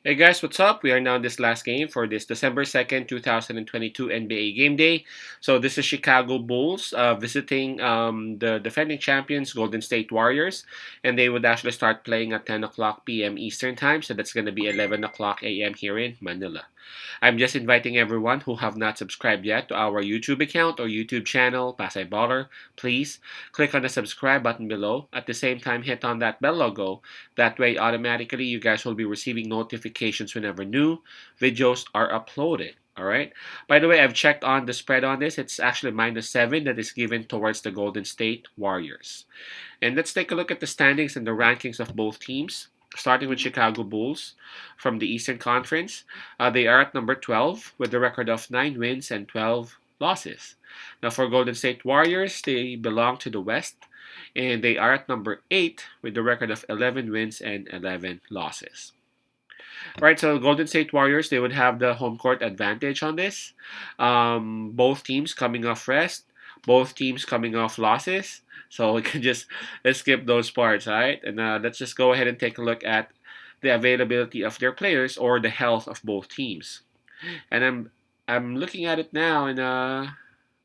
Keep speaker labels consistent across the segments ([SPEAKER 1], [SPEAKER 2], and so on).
[SPEAKER 1] Hey guys, what's up? We are now in this last game for this December 2nd, 2022 NBA Game Day. So this is Chicago Bulls visiting the defending champions Golden State Warriors, and they would actually start playing at 10 o'clock p.m. Eastern Time, so that's going to be 11 o'clock a.m. here in Manila. I'm just inviting everyone who have not subscribed yet to our YouTube account or YouTube channel, Pasay Baller. Please click on the subscribe button below. At the same time, hit on that bell logo. That way, automatically, you guys will be receiving notifications whenever new videos are uploaded. All right. By the way, I've checked on the spread on this. It's actually -7 that is given towards the Golden State Warriors. And let's take a look at the standings and the rankings of both teams. Starting with Chicago Bulls from the Eastern Conference, they are at number 12 with a record of 9 wins and 12 losses. Now, for Golden State Warriors, they belong to the West and they are at number 8 with a record of 11 wins and 11 losses. Right, so Golden State Warriors, they would have the home court advantage on this. Both teams coming off rest, both teams coming off losses. So we can just let's skip those parts, right? And let's just go ahead and take a look at the availability of their players or the health of both teams. And I'm looking at it now, and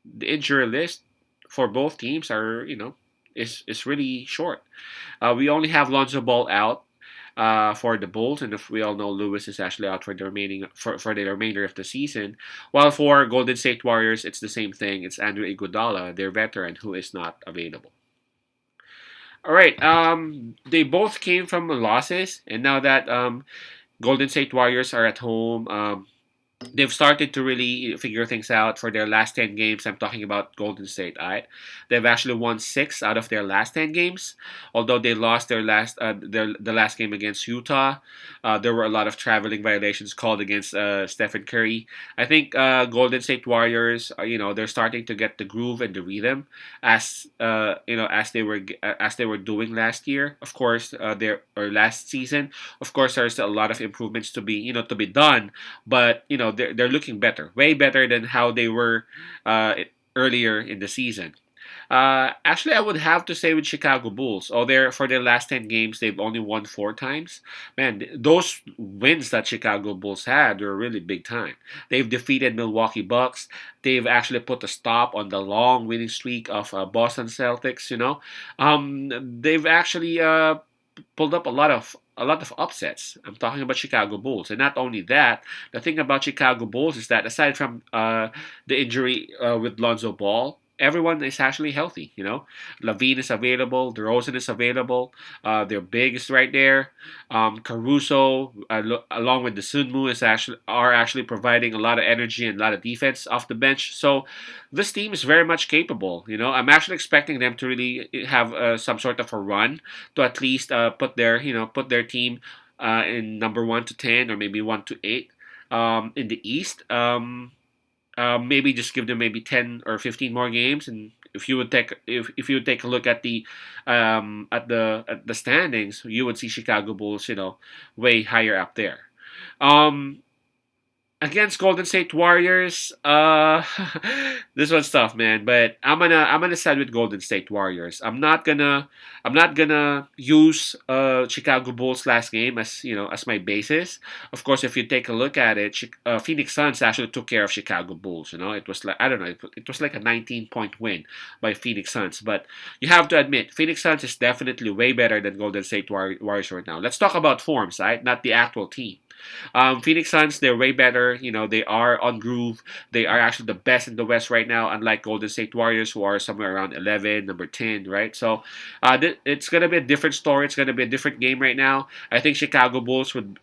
[SPEAKER 1] the injury list for both teams are is really short. We only have Lonzo Ball out for the Bulls, and if we all know Lewis is actually out for the remainder of the season. While for Golden State Warriors, it's the same thing. It's Andrew Iguodala, their veteran, who is not available. All right. They both came from losses, and now that Golden State Warriors are at home, they've started to really figure things out for their last 10 games. I'm talking about Golden State, all right? They've actually won 6 out of their last 10 games, although they lost the last game against Utah. There were a lot of traveling violations called against Stephen Curry. I think Golden State Warriors, they're starting to get the groove and the rhythm as as they were doing last year. Of course, their or last season. Of course, there's a lot of improvements to be done, but they're looking better, way better than how they were earlier in the season. Actually, I would have to say with Chicago Bulls. Oh, they're for their last 10 games, they've only won 4 times. Man, those wins that Chicago Bulls had were really big time. They've defeated Milwaukee Bucks. They've actually put a stop on the long winning streak of Boston Celtics. They've actually pulled up a lot of upsets. I'm talking about Chicago Bulls, and not only that, the thing about Chicago Bulls is that aside from the injury with Lonzo Ball, everyone is actually healthy. Lavine is available, DeRozan is available. Their big is right there. Caruso, along with the Sunmu, are actually providing a lot of energy and a lot of defense off the bench. So this team is very much capable. I'm actually expecting them to really have some sort of a run to at least put their team in number 1 to 10 or maybe 1 to 8 in the East. Maybe just give them maybe 10 or 15 more games, and if you would take a look at the standings, you would see Chicago Bulls, way higher up there. Um, Against Golden State Warriors, this one's tough, man. But I'm gonna side with Golden State Warriors. I'm not gonna use Chicago Bulls last game as my basis. Of course, if you take a look at it, Phoenix Suns actually took care of Chicago Bulls. It was like, I don't know, it was like a 19-point win by Phoenix Suns. But you have to admit, Phoenix Suns is definitely way better than Golden State Warriors right now. Let's talk about forms, right? Not the actual team. Phoenix Suns, they're way better. They are on groove. They are actually the best in the West right now, unlike Golden State Warriors, who are somewhere around 11, number 10, right? So it's going to be a different story. It's going to be a different game right now. I think Chicago Bulls would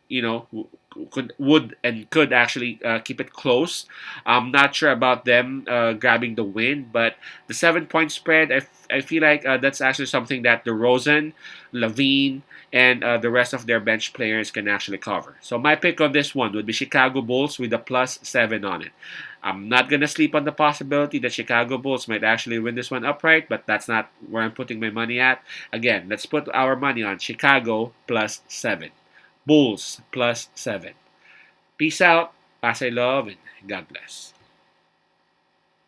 [SPEAKER 1] actually keep it close. I'm not sure about them grabbing the win, but the 7 point spread, I feel like that's actually something that DeRozan, Lavine, and the rest of their bench players can actually cover. So my pick on this one would be Chicago Bulls with a +7 on it. I'm not gonna sleep on the possibility that Chicago Bulls might actually win this one upright, but that's not where I'm putting my money at. Again, let's put our money on Chicago +7, Bulls +7. Peace out, pass I love, and God bless.